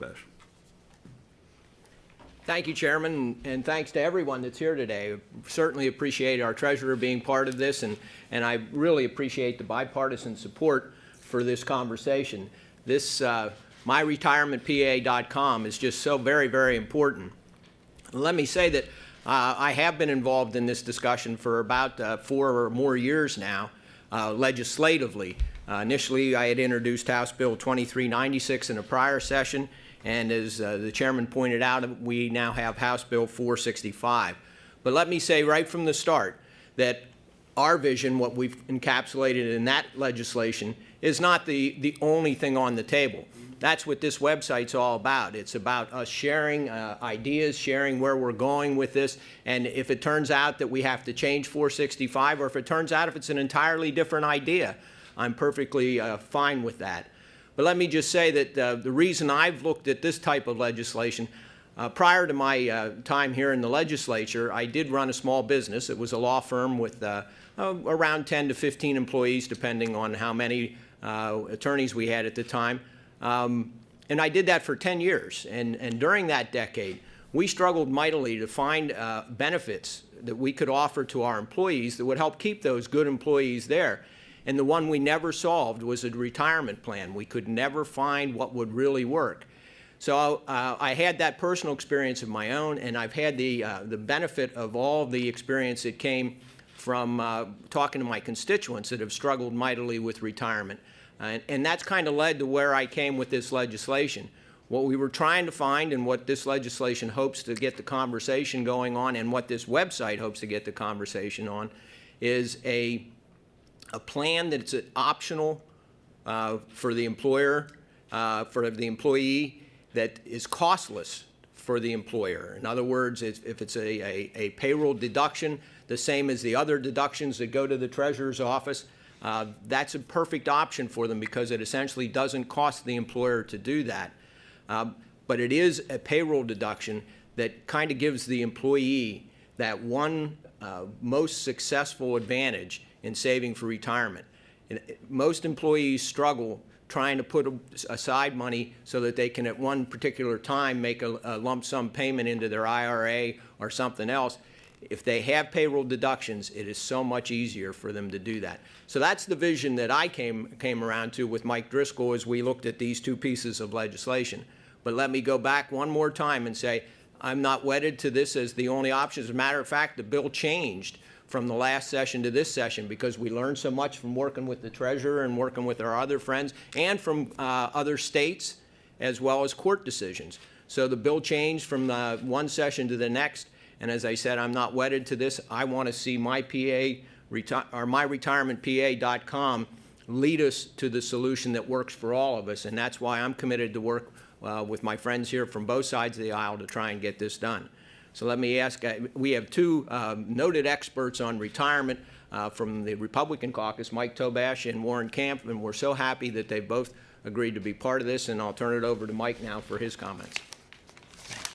Tobash. Thank you, Chairman, and thanks to everyone that's here today. Certainly appreciate our treasurer being part of this, and I really appreciate the bipartisan support for this conversation. This myretirementpa.com is just so very, very important. Let me say that I have been involved in this discussion for about 4 or more years now, legislatively. Initially, I had introduced House Bill 2396 in a prior session, and as the chairman pointed out, we now have House Bill 465. But let me say right from the start that our vision, what we've encapsulated in that legislation, is not the only thing on the table. That's what this website's all about. It's about us sharing ideas, sharing where we're going with this, and if it turns out that we have to change 465, or if it turns out if it's an entirely different idea, I'm perfectly fine with that. But let me just say that the reason I've looked at this type of legislation, prior to my time here in the legislature, I did run a small business. It was a law firm with around 10 to 15 employees, depending on how many attorneys we had at the time. And I did that for 10 years. And during that decade, we struggled mightily to find benefits that we could offer to our employees that would help keep those good employees there. And the one we never solved was a retirement plan. We could never find what would really work. So I had that personal experience of my own, and I've had the benefit of all the experience that came from talking to my constituents that have struggled mightily with retirement. And that's kind of led to where I came with this legislation. What we were trying to find, and what this legislation hopes to get the conversation going on, and what this website hopes to get the conversation on, is a plan that's optional for the employer, for the employee, that is costless for the employer. In other words, if it's a payroll deduction, the same as the other deductions that go to the treasurer's office, that's a perfect option for them because it essentially doesn't cost the employer to do that. But it is a payroll deduction that kind of gives the employee that one most successful advantage in saving for retirement. And most employees struggle trying to put aside money so that they can at one particular time make a lump sum payment into their IRA or something else. If they have payroll deductions, it is so much easier for them to do that. So that's the vision that I came around to with Mike Driscoll as we looked at these two pieces of legislation. But let me go back one more time and say I'm not wedded to this as the only option. As a matter of fact, the bill changed from the last session to this session because we learned so much from working with the treasurer and working with our other friends and from other states as well as court decisions. So the bill changed from one session to the next, and as I said, I'm not wedded to this. I want to see my myretirementpa.com lead us to the solution that works for all of us, and that's why I'm committed to work with my friends here from both sides of the aisle to try and get this done. So let me ask, we have two noted experts on retirement from the Republican caucus, Mike Tobash and Warren Camp, and we're so happy that they've both agreed to be part of this, and I'll turn it over to Mike now for his comments.